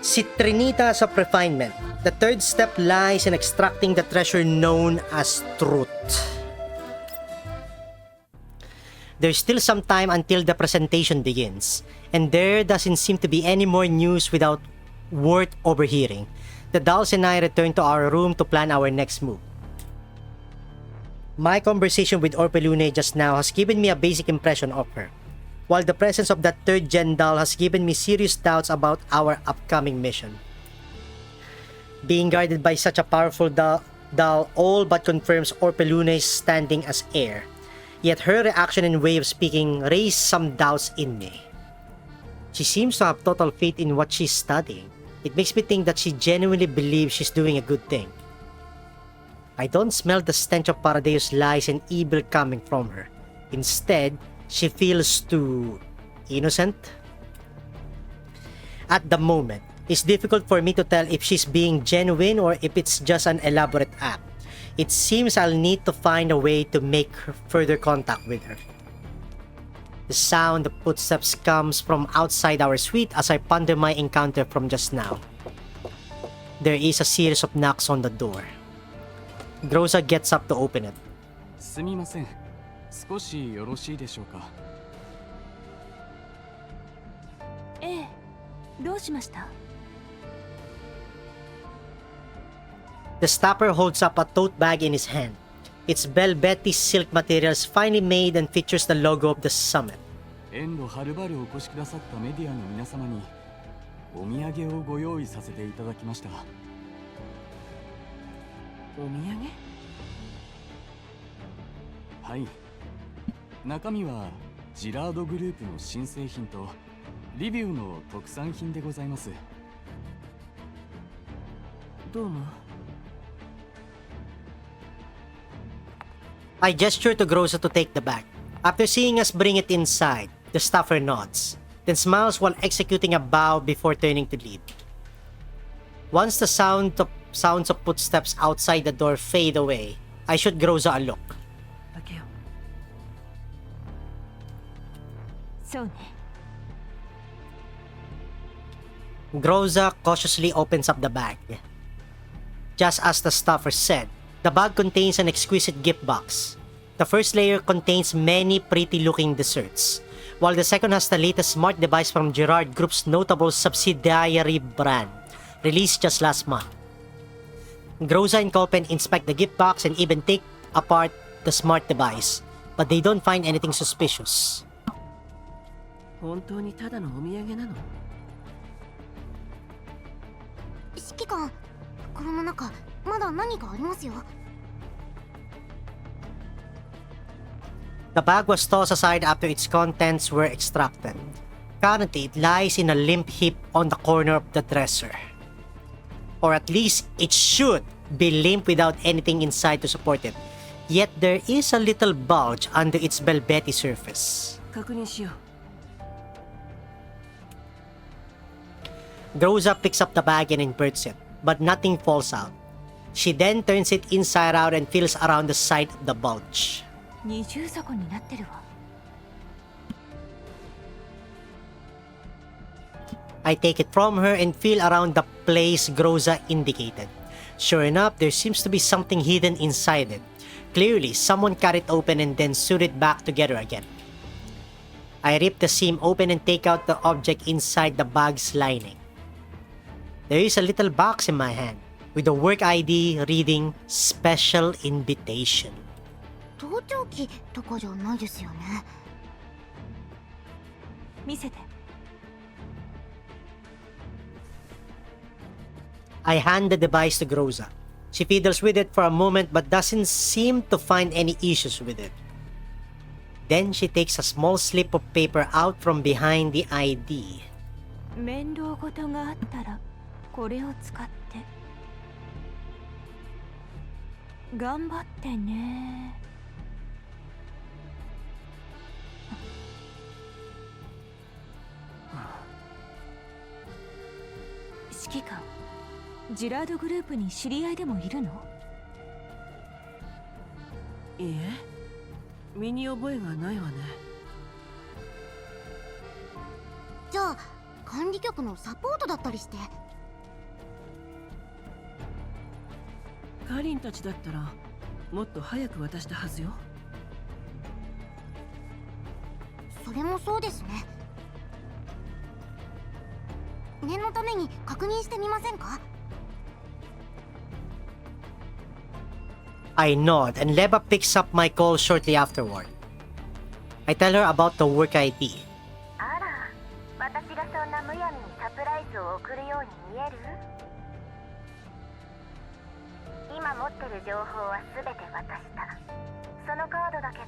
Citrinitas of Refinement. The third step lies in extracting the treasure known as truth. There's still some time until the presentation begins, and there doesn't seem to be any more news without worth overhearing. The dolls and I return to our room to plan our next move. My conversation with Orpelune just now has given me a basic impression of her, while the presence of that third gen doll has given me serious doubts about our upcoming mission. Being guarded by such a powerful doll all but confirms Orpelune's standing as heir, yet her reaction and way of speaking raised some doubts in me. She seems to have total faith in what she's studying. It makes me think that she genuinely believes she's doing a good thing. I don't smell the stench of Paradeus lies and evil coming from her. Instead, she feels too innocent. At the moment, it's difficult for me to tell if she's being genuine or if it's just an elaborate act. It seems I'll need to find a way to make further contact with her. The sound of footsteps comes from outside our suite as I ponder my encounter from just now. There is a series of knocks on the door. Groza gets up to open it. すみません。少しよろしいでしょうか。ええ、どうしました？ The stopper holds up a tote bag in his hand. Its velvety silk materials finely made and features the logo of the summit. 遠路はるばるお越しくださったメディアの皆様にお土産をご用意させていただきました。お土産？はい。中身はジラードグループの新製品とリビューの特産品でございます。どうも。I gesture to Groza to take the bag. After seeing us bring it inside, the staffer nods, then smiles while executing a bow before turning to leave. Once the sounds of footsteps outside the door fade away, I shoot Groza a look. 開けよう。そうね。Groza cautiously opens up the bag. Just as the staffer said, the bag contains an exquisite gift box. The first layer contains many pretty-looking desserts, while the second has the latest smart device from Gerard Group's notable subsidiary brand, released just last month. Groza and Copen inspect the gift box and even take apart the smart device, but they don't find anything suspicious. 本当にただのお土産なの？指揮官、袋の中まだ何かありますよ。The bag was tossed aside after its contents were extracted. Currently, it lies in a limp heap on the corner of the dresser. Or at least, it should be limp without anything inside to support it. Yet there is a little bulge under its velvety surface. 確認しよう。 Groza picks up the bag and inverts it, but nothing falls out. She then turns it inside out and feels around the side of the bulge. 二重底になってるわ。I take it from her and feel around the place Groza indicated. Sure enough, there seems to be something hidden inside it. Clearly, someone cut it open and then sewed it back together again. I rip the seam open and take out the object inside the bag's lining. There is a little box in my hand, with a work ID reading Special Invitation. 盗聴器とかじゃないですよね。見せて。I hand the device to Groza. She fiddles with it for a moment but doesn't seem to find any issues with it. Then she takes a small slip of paper out from behind the ID. 面倒事があったらこれを使って。頑張ってね。指揮官、ジラードグループに知り合いでもいるの？いいえ、身に覚えがないわね。じゃあ管理局のサポートだったりして。カリンたちだったらもっと早く渡したはずよ。それもそうですね。念のために確認してみませんか？ I nod, and Leba picks up my call shortly afterward. I tell her about the work ID. あら、私がそんなむやみにサプライズを送るように見える？今持ってる情報は全て渡した。そのカードだけ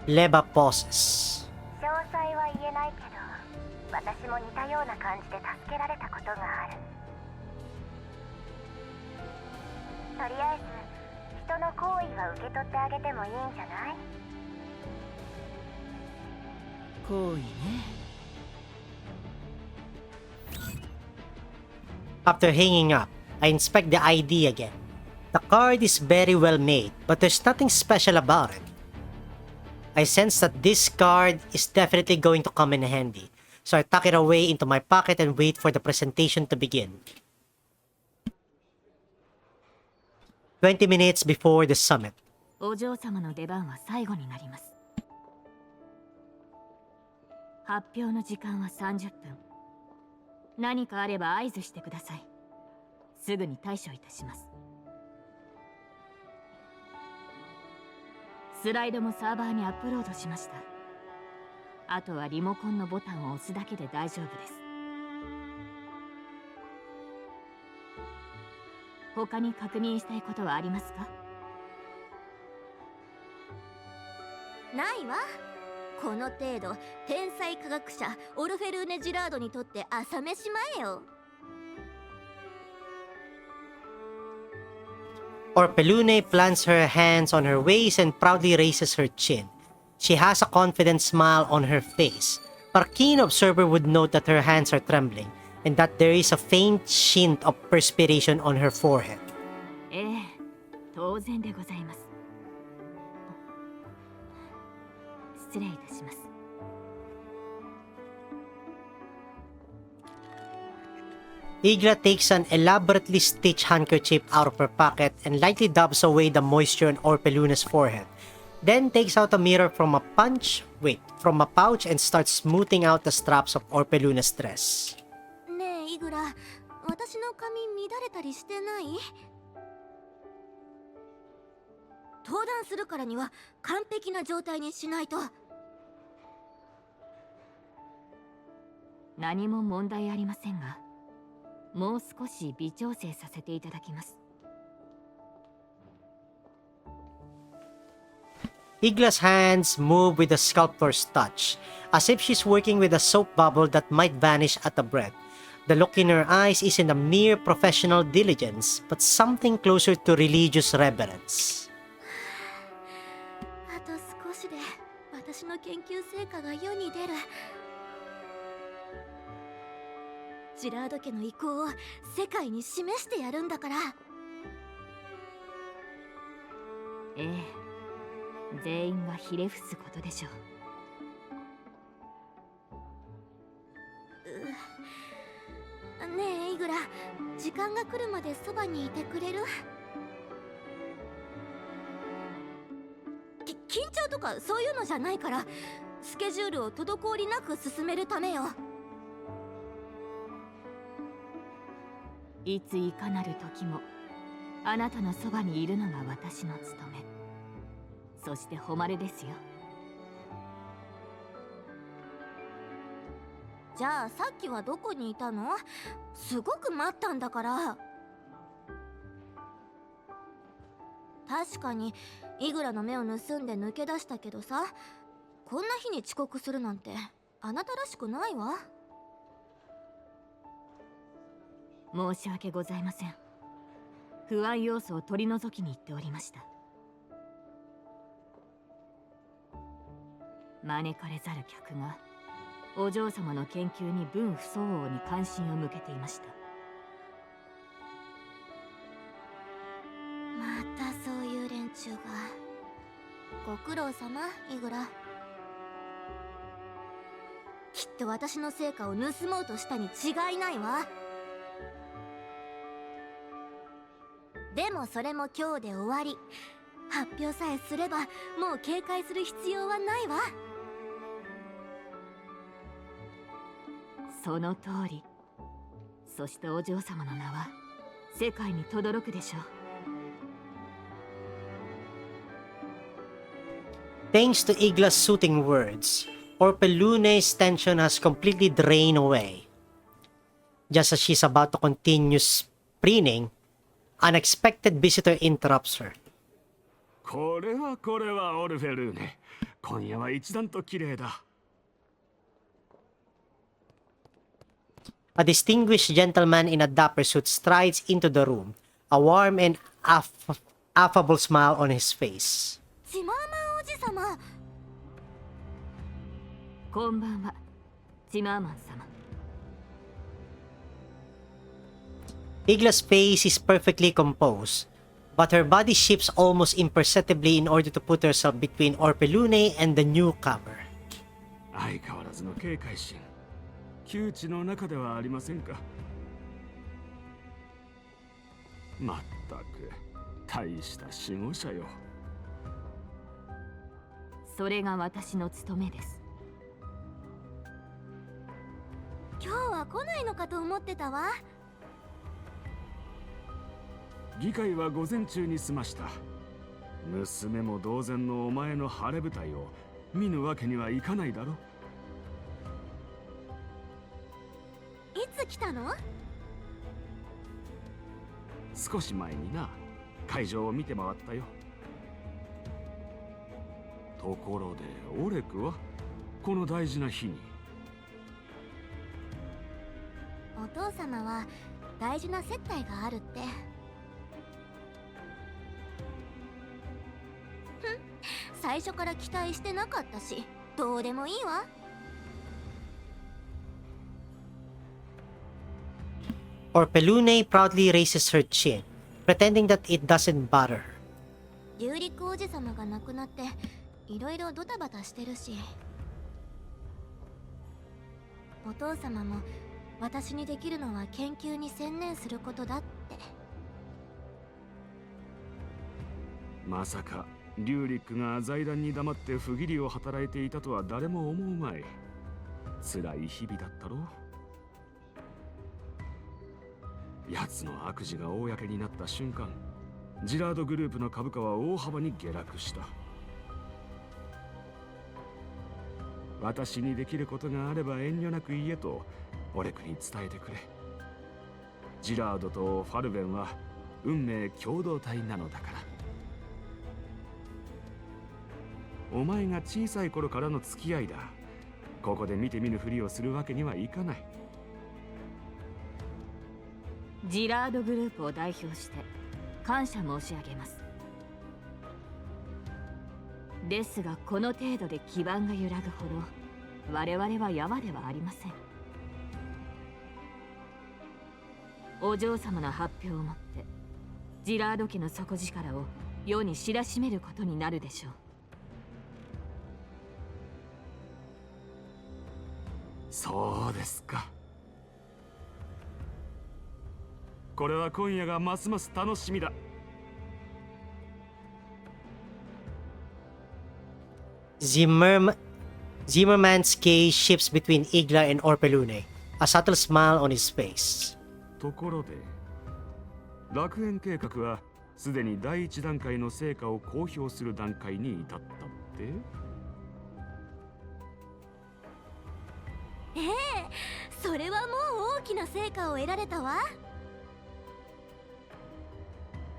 ど。Leba pauses. 詳細は言えないけど、私も似たような感じで助けられたことがある。とりあえず人の好意は受け取ってあげてもいいんじゃない？好意ね。After hanging up, I inspect the ID again. The card is very well made, but there's nothing special about it. I sense that this card is definitely going to come in handy, so I tuck it away into my pocket and wait for the presentation to begin. 20 minutes before the summit. お嬢様の出番は最後になります。発表の時間は30分。何かあれば合図してください。すぐに対処いたします。スライドもサーバーにアップロードしました。あとはリモコンのボタンを押すだけで大丈夫です。他に確認したいことはありますか？ないわ。この程度、天才科学者オルフェルーネ・ジラードにとって朝飯前よ。Orpelune plants her hands on her waist and proudly raises her chin. She has a confident smile on her face, but a keen observer would note that her hands are trembling and that there is a faint hint of perspiration on her forehead. ええ、当然でございます。失礼いたします。Igla takes an elaborately stitched handkerchief out of her pocket and lightly dabs away the moisture on Orpelune's forehead. Then takes out a mirror from a pouch and starts smoothing out the straps of Orpelune's dress. ねえイグラ、私の髪乱れたりしてない？登壇するからには完璧な状態にしないと。何も問題ありませんが、もう少し微調整させていただきます。Igla's hands move with a sculptor's touch, as if she's working with a soap bubble that might vanish at a breath. The look in her eyes isn't a mere professional diligence, but something closer to religious reverence. あと少しで私の研究成果が世に出る。ジラード家の意向を世界に示してやるんだから。ええ、全員がひれ伏すことでしょう。ねえイグラ、時間が来るまでそばにいてくれる？緊張とかそういうのじゃないから、スケジュールを滞りなく進めるためよ。いついかなる時もあなたのそばにいるのが私の務め、そして誉れですよ。じゃあさっきはどこにいたの？すごく待ったんだから。確かにイグラの目を盗んで抜け出したけどさ、こんな日に遅刻するなんてあなたらしくないわ。申し訳ございません。不安要素を取り除きに行っておりました。招かれざる客がお嬢様の研究に分不相応に関心を向けていました。またそういう連中が。ご苦労様イグラ。きっと私の成果を盗もうとしたに違いないわ。でもそれも今日で終わり。発表さえすればもう警戒する必要はないわ。その通り。そしてお嬢様の名は世界に轟くでしょう。Thanks to Igla's soothing words, Orpelune's tension has completely drained away. Just as she's about to continue preening, unexpected visitor interrupts her. これはオルフェルーネ。今夜は一段と綺麗だ。A distinguished gentleman in a dapper suit strides into the room, a warm and affable smile on his face. チマーマンおじさま。こんばんは、チマーマン様。Igla's face is perfectly composed, but her body shifts almost imperceptibly in order to put herself between Orpelune and the newcomer. 相変わらずの警戒心。窮地の中ではありませんか。まったく大した守護者よ。それが私の務めです。今日は来ないのかと思ってたわ。議会は午前中に済ました。娘も同然のお前の晴れ舞台を見ぬわけにはいかないだろ。いつ来たの？少し前にな、会場を見て回ったよ。ところでオレクはこの大事な日に。お父様は大事な接待があるって。最初から期待してなかったし、どうでもいいわ。Orpelune proudly raises her chin, pretending that it doesn't bother her. 竜陸おじ様が亡くなっていろいろドタバタしてるし、お父様も私にできるのは研究に専念することだって。まさかリュウリックが財団に黙って不義理を働いていたとは誰も思うまい。辛い日々だったろう。奴の悪事が公になった瞬間、ジラードグループの株価は大幅に下落した。私にできることがあれば遠慮なく言えとオレクに伝えてくれ。ジラードとファルベンは運命共同体なのだから。お前が小さい頃からの付き合いだ。ここで見て見ぬふりをするわけにはいかない。ジラードグループを代表して感謝申し上げます。ですがこの程度で基盤が揺らぐほど我々はやわではありません。お嬢様の発表をもってジラード家の底力を世に知らしめることになるでしょう。そうですか。これは今夜がますます楽しみだ。Zimmerman's gaze shifts between Igla and Orpelune, a subtle smile on his face. ところで、楽園計画はすでに第一段階の成果を公表する段階に至ったって？ええ、それはもう大きな成果を得られたわ。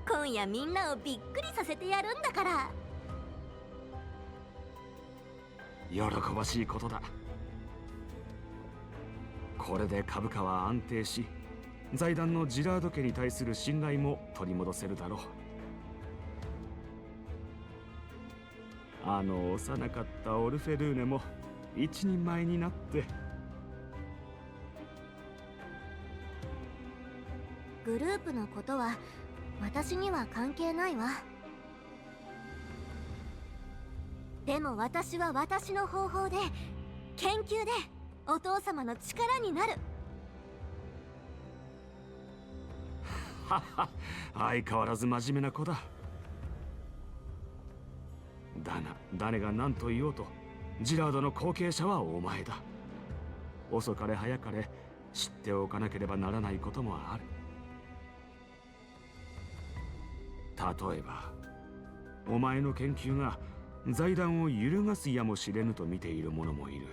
今夜みんなをびっくりさせてやるんだから。喜ばしいことだ。これで株価は安定し、財団のジラード家に対する信頼も取り戻せるだろう。あの幼かったオルフェルーネも一人前になって。グループのことは私には関係ないわ。でも私は私の方法で研究でお父様の力になる。相変わらず真面目な子だ。だが誰が何と言おうとジラードの後継者はお前だ。遅かれ早かれ知っておかなければならないこともある。例えばお前の研究が財団を揺るがすやもしれぬと見ている者もいる。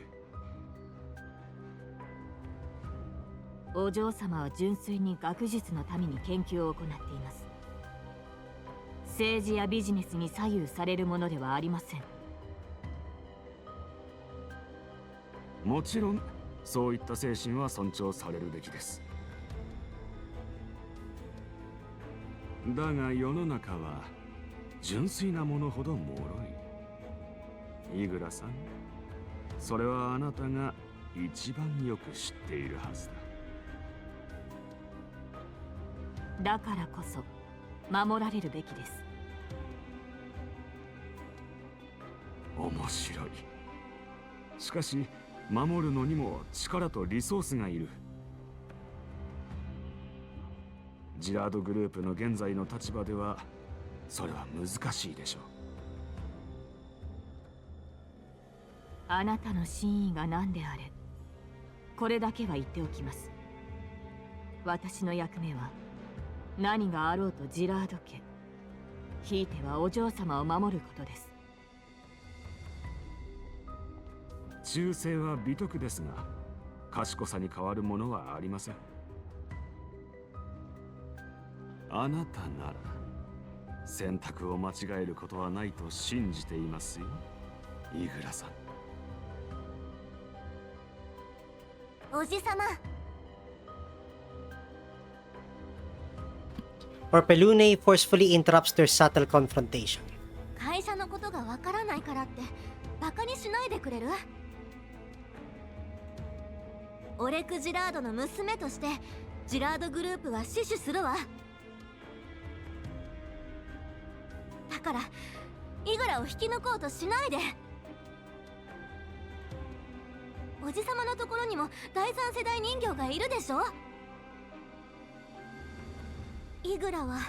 お嬢様は純粋に学術のために研究を行っています。政治やビジネスに左右されるものではありません。もちろんそういった精神は尊重されるべきです。だが世の中は純粋なものほど脆い。イグラさん、それはあなたが一番よく知っているはずだ。だからこそ守られるべきです。面白い。しかし守るのにも力とリソースがいる。ジラードグループの現在の立場ではそれは難しいでしょう。あなたの真意が何であれ、これだけは言っておきます。私の役目は何があろうとジラード家、ひいてはお嬢様を守ることです。忠誠は美徳ですが、賢さに変わるものはありません。あなたなら選択を間違えることはないと信じていますよ、イグラさん。おじさま。Orpelune forcefully interrupts their subtle confrontation. 会社のことがわからないからってバカにしないでくれる？オレク・ジラードの娘としてジラードグループは死守するわ。だからイグラを引き抜こうとしないで。おじさまのところにも第三世代人形がいるでしょ。イグラは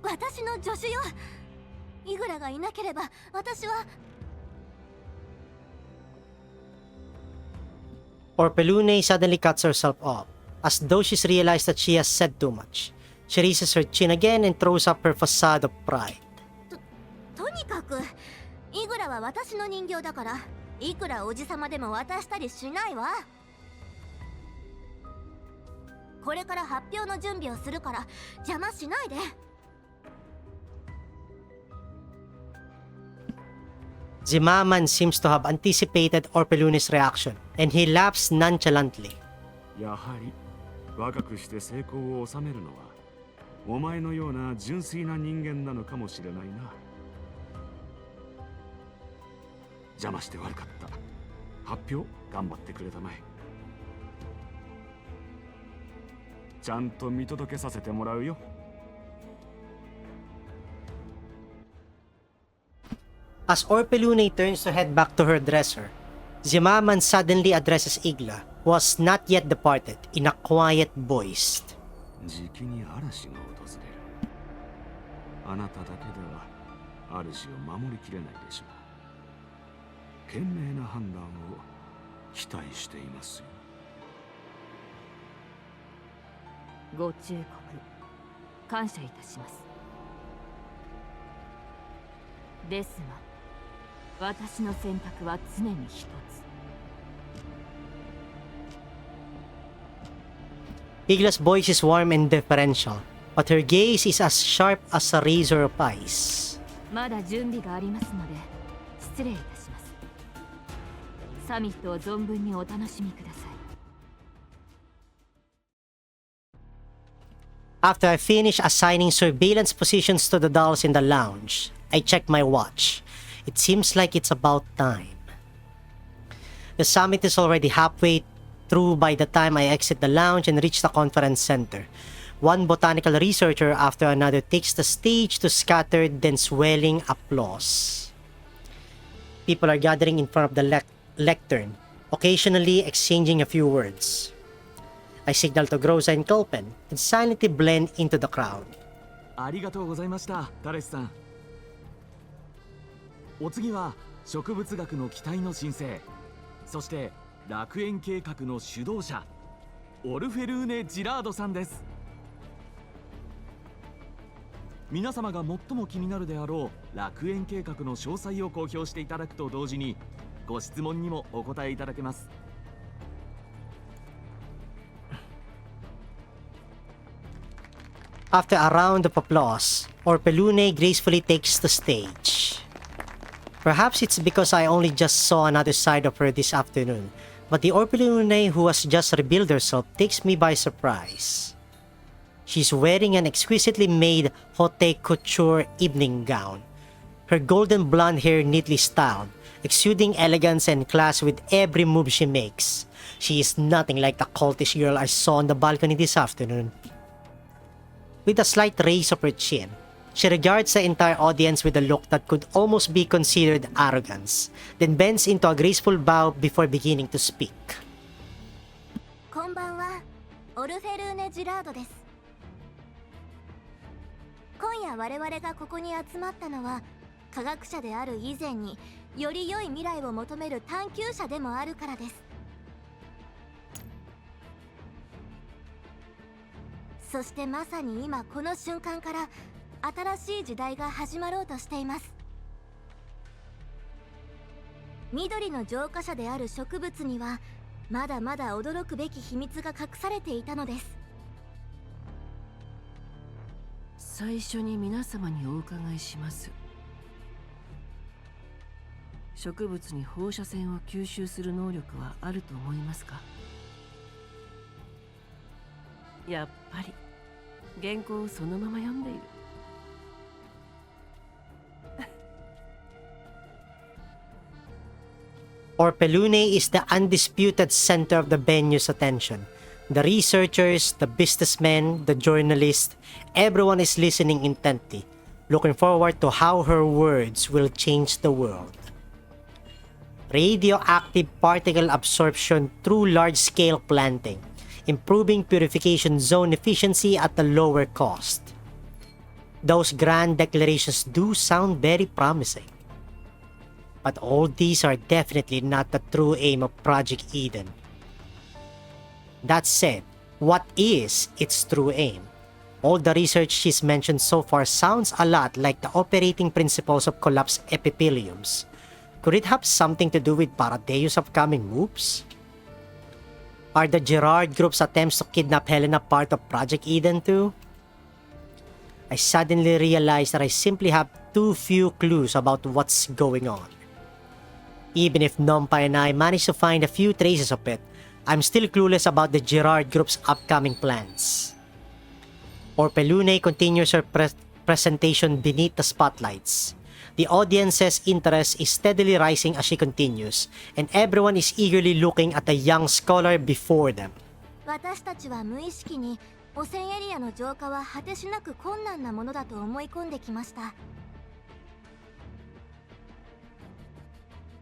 私の助手よ。イグラがいなければ私は。Orpelune suddenly cuts herself off, as though she's realized that she has said too much. She raises her chin again and throws up her facade of pride. とにかくイグラは私の人形だから、いくらおじさまでも渡したりしないわ。これから発表の準備をするから邪魔しないで。Zimaman seems to have anticipated Orpelune's reaction, and he laughs nonchalantly. やはり若くして成功を収めるのはお前のような純粋な人間なのかもしれないな。邪魔して悪かった。発表頑張ってくれたまえ。ちゃんと見届けさせてもらうよ。As Orpelune turns to head back to her dresser, Zimaman suddenly addresses Igla, who has not yet departed, in a quiet voice. じきに嵐が訪れる。あなただけでは主を守りきれないでしょう。賢明な判断を期待していますよ。ご忠告感謝いたします。ですが私の選択は常に一つ。Igla's voice is warm and deferential, but her gaze is as sharp as a razor of ice. まだ準備がありますので失礼いたします。サミットを存分にお楽しみください。After I finish assigning surveillance positions to the dolls in the lounge, I check my watch. It seems like it's about time. The summit is already halfway through by the time I exit the lounge and reach the conference center. One botanical researcher after another takes the stage to scattered then swelling applause. People are gathering in front of the lectern, occasionally exchanging a few words. I signal to Groza and Kulpen and silently blend into the crowd. ありがとうございました、タレスさん。お次は植物学の期待の新星、そして楽園計画の主導者、オルフェルーネ・ジラードさんです。皆様が最も気になるであろう楽園計画の詳細を公表していただくと同時に、ご質問にもお答えいただけます。After a round of applause, Orpelune gracefully takes the stage. Perhaps it's because I only just saw another side of her this afternoon, but the Orpelune who has just revealed herself takes me by surprise. She's wearing an exquisitely made haute couture evening gown, her golden blonde hair neatly styled, exuding elegance and class with every move she makes. She is nothing like the cultish girl I saw on the balcony this afternoon. With a slight raise of her chin, she regards the entire audience with a look that could almost be considered arrogance, then bends into a graceful bow before beginning to speak. こんばんは、オルフェルーネ・ジラードです。今夜我々がここに集まったのは、科学者である以前により良い未来を求める探求者でもあるからです。そしてまさに今この瞬間から新しい時代が始まろうとしています。緑の浄化者である植物にはまだまだ驚くべき秘密が隠されていたのです。最初に皆様にお伺いします。植物に放射線を吸収する能力はあると思いますか？やっぱり原稿をそのまま読んでいる。Orpelune is the undisputed center of the venue's attention. The researchers, the businessmen, the journalists, everyone is listening intently, looking forward to how her words will change the world. Radioactive particle absorption through large-scale planting, improving purification zone efficiency at a lower cost. Those grand declarations do sound very promising. But all these are definitely not the true aim of Project Eden. That said, what is its true aim? All the research she's mentioned so far sounds a lot like the operating principles of collapsed epitheliums. Could it have something to do with Paradeus' upcoming moves? Are the Gerard Group's attempts to kidnap Helena part of Project Eden too? I suddenly realized that I simply have too few clues about what's going on. Even if Nompa and I managed to find a few traces of it, I'm still clueless about the Gerard Group's upcoming plans. Orpelune continues her presentation beneath the spotlights. The audience's interest is steadily rising as she continues, and everyone is eagerly looking at the young scholar before them. 私たちは無意識に汚染エリアの浄化は果てしなく困難なものだと思い込んできました。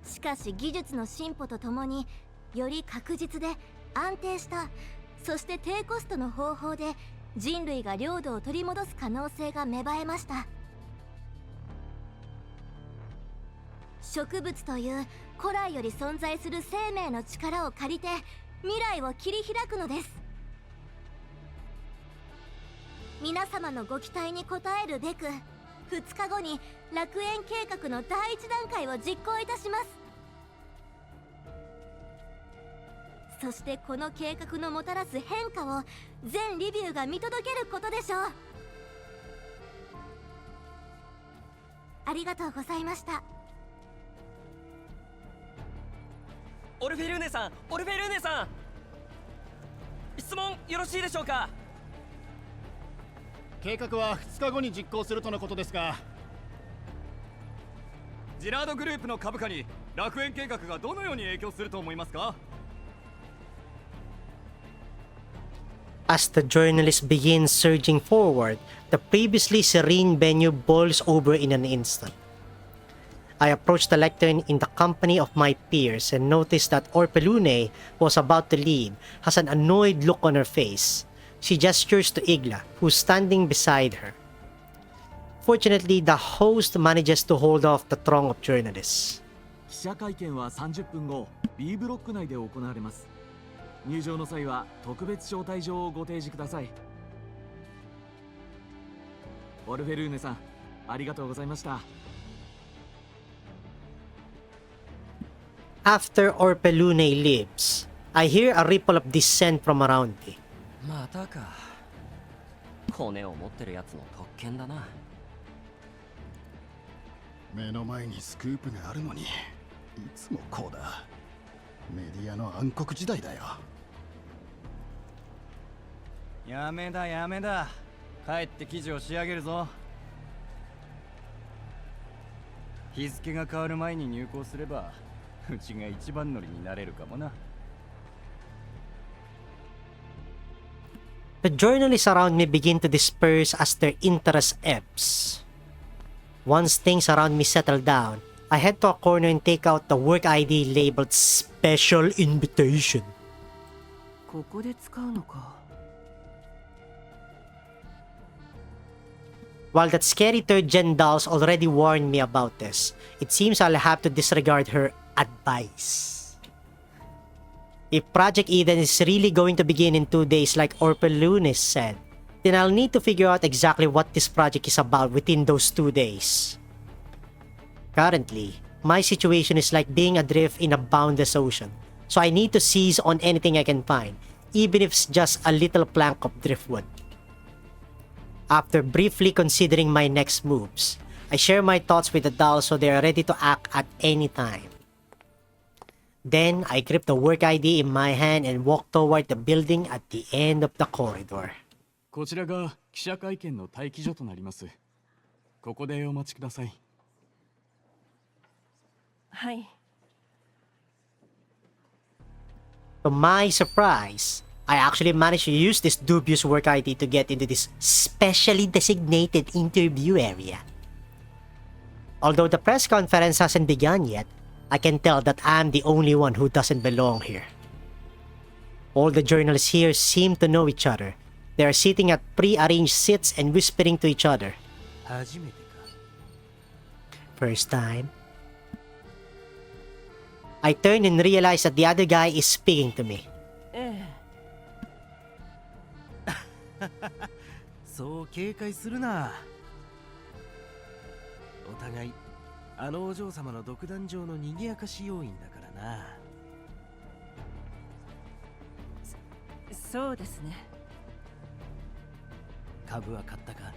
しかし技術の進歩とともにより確実で安定した、そして低コストの方法で人類が領土を取り戻す可能性が芽生えました。植物という古来より存在する生命の力を借りて未来を切り開くのです。皆様のご期待に応えるべく2日後に楽園計画の第一段階を実行いたします。そしてこの計画のもたらす変化を全リビューが見届けることでしょう。ありがとうございました。オルフェルーネさん、オルフェルーネさん、質問よろしいでしょうか？計画は2日後に実行するとのことですが、ジラードグループの株価に楽園計画がどのように影響すると思いますか？ As the journalist begins surging forward, the previously serene venue boils over in an instant. I approached the lectern in the company of my peers and noticed that Orpelune, who was about to leave, has an annoyed look on her face. She gestures to Igla, who's standing beside her. Fortunately, the host manages to hold off the throng of journalists. 記者会見は30分後 B ブロック内で行われます。入場の際は特別招待状をご提示ください。オルフェルーネさん、ありがとうございました。After Orpelune leaves, I hear a ripple of dissent from around me. またか。コネを持ってるやつの特権だな。目の前にスクープがあるのにいつもこうだ。メディアの暗黒時代だよ。やめだやめだ。帰って記事を仕上げるぞ。日付が変わる前に入稿すればうちが一番乗りになれるかもな。The journalists around me begin to disperse as their interest ebbs. Once things around me settle down, I head to a corner and take out the work ID labeled Special Invitation. ここで使うのか。While that scary third gen dolls already warned me about this, it seems I'll have to disregard her advice. If Project Eden is really going to begin in 2 days like Orpelune said, then I'll need to figure out exactly what this project is about within those 2 days. Currently, my situation is like being adrift in a boundless ocean, so I need to seize on anything I can find, even if it's just a little plank of driftwood. After briefly considering my next moves, I share my thoughts with the dolls so they are ready to act at any time. Then, I grip the work ID in my hand and walk toward the building at the end of the corridor. こちらが記者会見の待機所となります。ここでお待ちください。はい。To my surprise, I actually managed to use this dubious work ID to get into this specially designated interview area. Although the press conference hasn't begun yet, I can tell that I'm the only one who doesn't belong here. All the journalists here seem to know each other. They are sitting at pre-arranged seats and whispering to each other. First time. I turn and realize that the other guy is speaking to me. そう警戒するな。お互いあのお嬢様の独壇場の賑やかし要員だからな。そうですね。株は買ったか？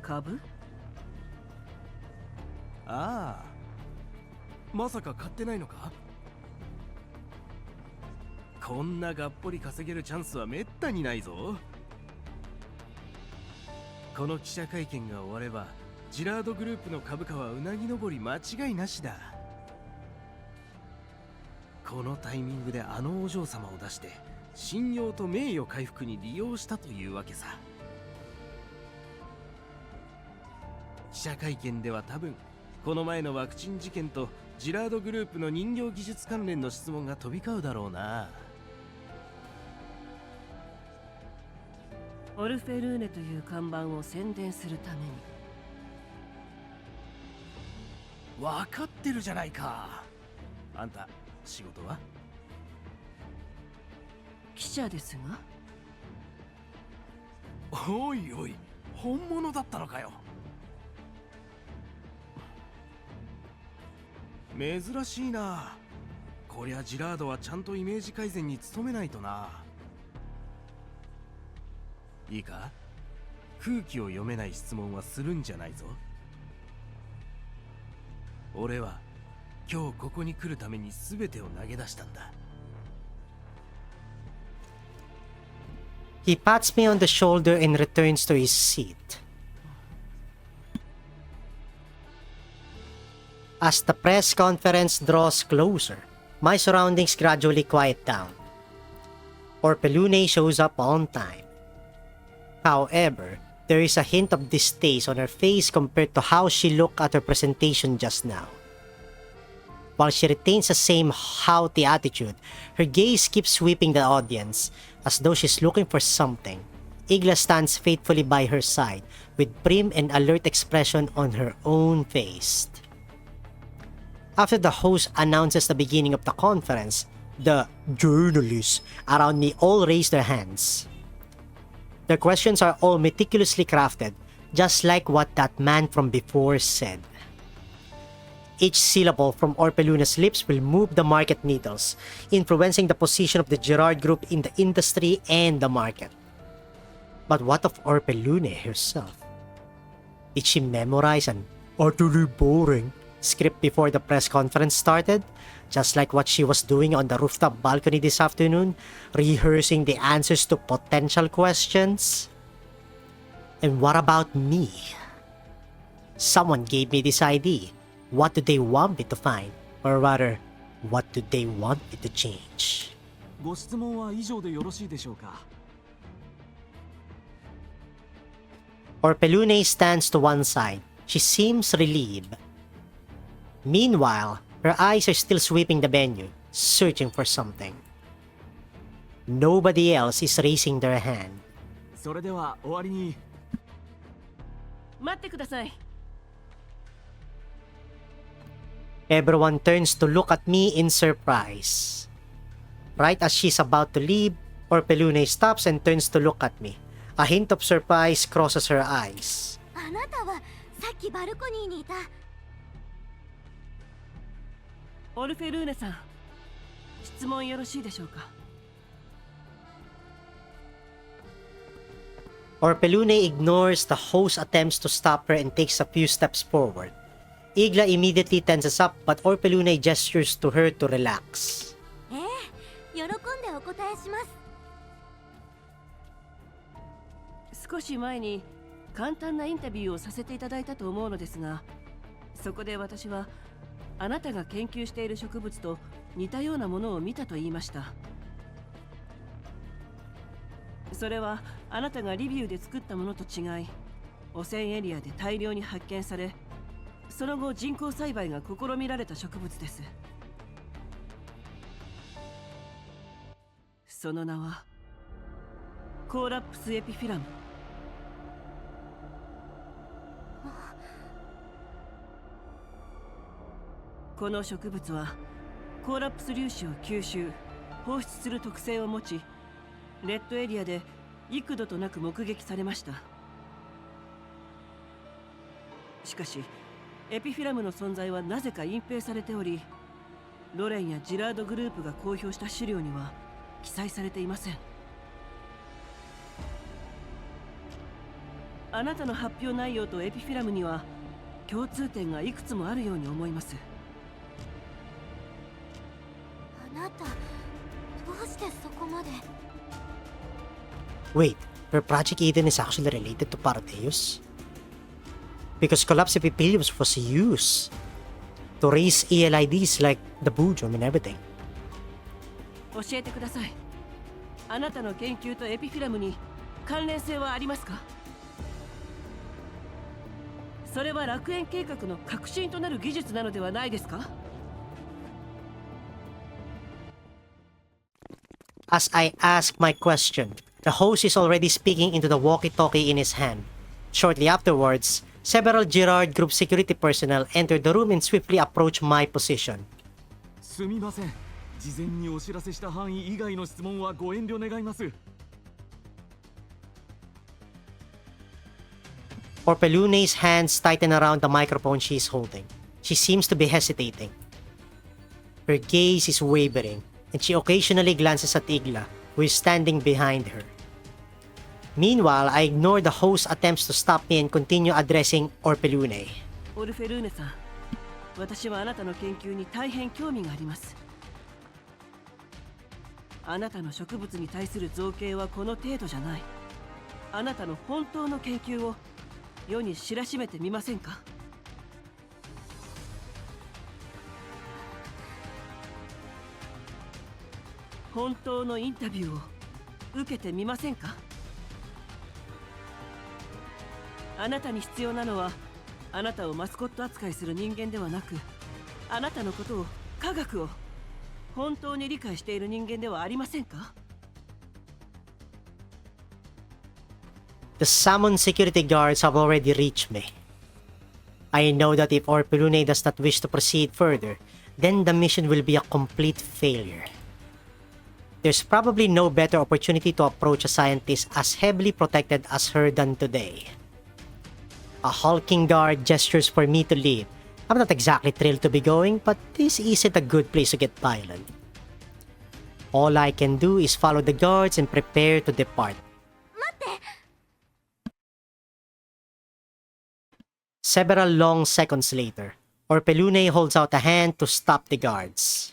株？ああ、まさか買ってないのか？こんながっぽり稼げるチャンスはめったにないぞ。この記者会見が終わればジラードグループの株価はうなぎ登り間違いなしだ。このタイミングであのお嬢様を出して信用と名誉回復に利用したというわけさ。記者会見では多分この前のワクチン事件とジラードグループの人形技術関連の質問が飛び交うだろうな。オルフェルーネという看板を宣伝するために。分かってるじゃないか。あんた仕事は？記者ですが。おいおい、本物だったのかよ。珍しいな。こりゃジラードはちゃんとイメージ改善に努めないとな。いいか、空気を読めない質問はするんじゃないぞ。俺は今日ここに来るために全てを投げ出したんだ。He pats me on the shoulder and returns to his seat. As the press conference draws closer, my surroundings gradually quiet down. Orpelune shows up on time. However, There is a hint of distaste on her face compared to how she looked at her presentation just now. While she retains the same haughty attitude, her gaze keeps sweeping the audience, as though she's looking for something. Igla stands faithfully by her side, with prim and alert expression on her own face. After the host announces the beginning of the conference, the journalists around me all raise their hands. Their questions are all meticulously crafted, just like what that man from before said. Each syllable from Orpeluna's lips will move the market needles, influencing the position of the Girard Group in the industry and the market. But what of Orpeluna herself? Did she memorize an utterly boring script before the press conference started? Just like what she was doing on the rooftop balcony this afternoon, rehearsing the answers to potential questions? And what about me? Someone gave me this ID. What do they want me to find? Or rather, what do they want me to change? ご質問は以上でよろしいでしょうか。Orpelune stands to one side. She seems relieved. Meanwhile, her eyes are still sweeping the venue, searching for something. Nobody else is raising their hand. それでは終わりに。待ってください。Everyone turns to look at me in surprise. Right as she's about to leave, Orpelune stops and turns to look at me. A hint of surprise crosses her eyes. あなたはさっきバルコニーにいた。オルフェルーネさん、質問よろしいでしょうか。Orpelune ignores the host's attempts to stop her and takes a few steps forward. Igla immediately tenses up, but Orpelune gestures to her to relax. 喜んでお答えします。少し前に簡単なインタビューをさせていただいたと思うのですが、そこで私はあなたが研究している植物と似たようなものを見たと言いました。それはあなたがリビウで作ったものと違い、汚染エリアで大量に発見され、その後人工栽培が試みられた植物です。その名はコーラップスエピフィラム。この植物はコーラップス粒子を吸収放出する特性を持ち、レッドエリアで幾度となく目撃されました。しかしエピフィラムの存在はなぜか隠蔽されており、ロレンやジラードグループが公表した資料には記載されていません。あなたの発表内容とエピフィラムには共通点がいくつもあるように思います。あなた、どうしてそこまで。Wait, her Project Eden is actually related to Partheus? Because Collapse Epitheliums was used to raise ELIDs like the Boojum and everything. 教えてください。あなたの研究とエピフィラムに関連性はありますか？それは楽園計画の核心となる技術なのではないですか？ As I ask my question, the host is already speaking into the walkie-talkie in his hand. Shortly afterwards, several Girard Group security personnel enter the room and swiftly approach my position. すみません。事前にお知らせした範囲以外の質問はご遠慮願います。Orpelune's hands tighten around the microphone she is holding. She seems to be hesitating. Her gaze is wavering, and she occasionally glances at Igla, who is standing behind her. Meanwhile, I ignore the host's attempts to stop me and continue addressing Orpelune. オルフェルーネさん、私はあなたの研究に大変興味があります。あなたの植物に対する造形はこの程度じゃない。あなたの本当の研究を世に知らしめてみませんか？本当のインタビューを受けてみませんか？あなたに必要なのはあなたをマスコット扱いする人間ではなく、あなたのことを、科学を本当に理解している人間ではありませんか？ The summoned security guards have already reached me. I know that if Orpelune does not wish to proceed further, then the mission will be a complete failure. There's probably no better opportunity to approach a scientist as heavily protected as her than today. A hulking guard gestures for me to leave. I'm not exactly thrilled to be going, but this isn't a good place to get violent. All I can do is follow the guards and prepare to depart. Several long seconds later, Orpelune holds out a hand to stop the guards.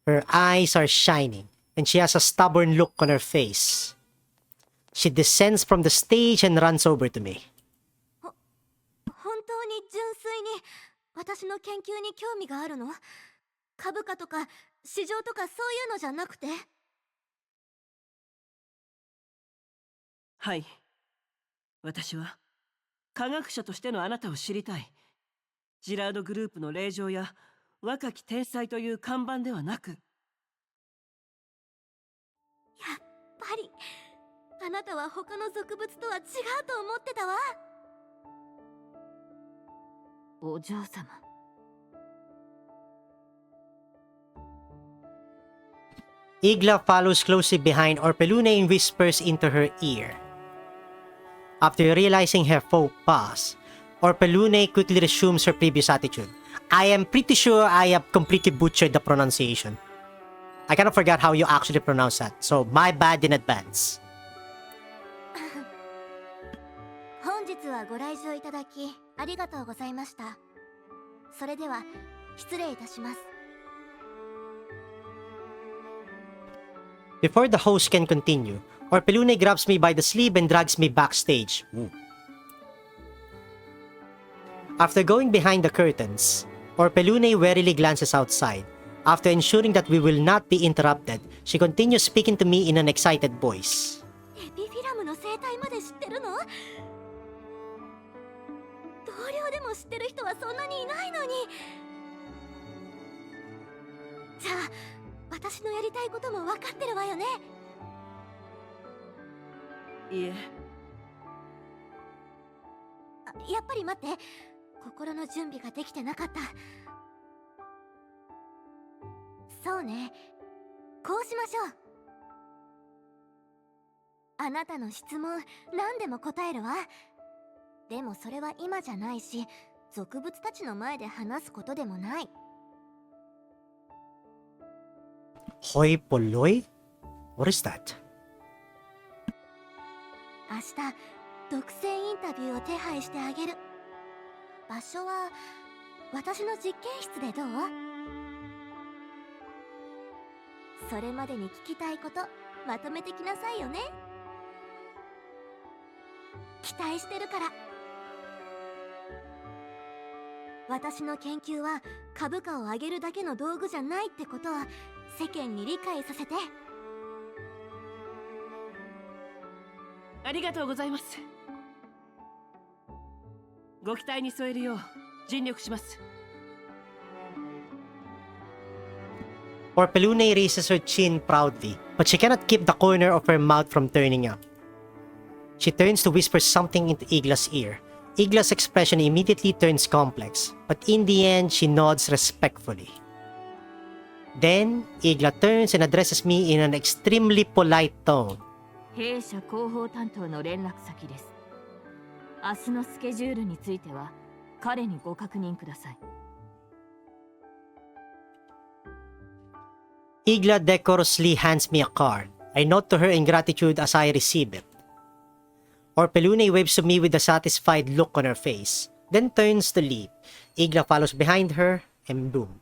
Her eyes are shining, and she has a stubborn look on her face. She descends from the stage and runs over to me. 本当に純粋に私の研究に興味があるの？株価とか市場とかそういうのじゃなくて？はい。私は科学者としてのあなたを知りたい。ジラードグループの令嬢や若き天才という看板ではなく。やっぱりあなたは他の俗物とは違うと思ってたわ。お嬢様。Igla follows closely behind Orpelune and whispers into her ear. After realizing her faux pas, Orpelune quickly resumes her previous attitude. I am pretty sure I have completely butchered the pronunciation. I kind of forgot how you actually pronounce that, so my bad in advance. 本日はご来場いただきありがとうございました。それでは失礼いたします。Before the host can continue, Orpelune grabs me by the sleeve and drags me backstage. After going behind the curtains, Orpelune warily glances outside. After ensuring that we will not be interrupted, she continues speaking to me in an excited voice. エピフィラムの生態まで知ってるの？同僚でも知ってる人はそんなにいないのに。じゃあ私のやりたいことも分かってるわよね？いえ。やっぱり待って、心の準備ができてなかった。そうね、こうしましょう。あなたの質問何でも答えるわ。でもそれは今じゃないし、俗物たちの前で話すことでもない。Hoi polloi? What is that? 明日、独占インタビューを手配してあげる。場所は私の実験室でどう？それまでに聞きたいことまとめてきなさいよね。期待してるから。私の研究は株価を上げるだけの道具じゃないってことは世間に理解させて。ありがとうございます。ご期待に添えるよう尽力します。Orpelune raises her chin proudly, but she cannot keep the corner of her mouth from turning up. She turns to whisper something into Igla's ear. Igla's expression immediately turns complex, but in the end, she nods respectfully. Then, Igla turns and addresses me in an extremely polite tone. 弊社広報担当の連絡先です。明日のスケジュールについては彼にご確認ください。Igla decorously hands me a card. I nod to her in gratitude as I receive it. Orpelune waves to me with a satisfied look on her face, then turns to leave. Igla follows behind her, and boom.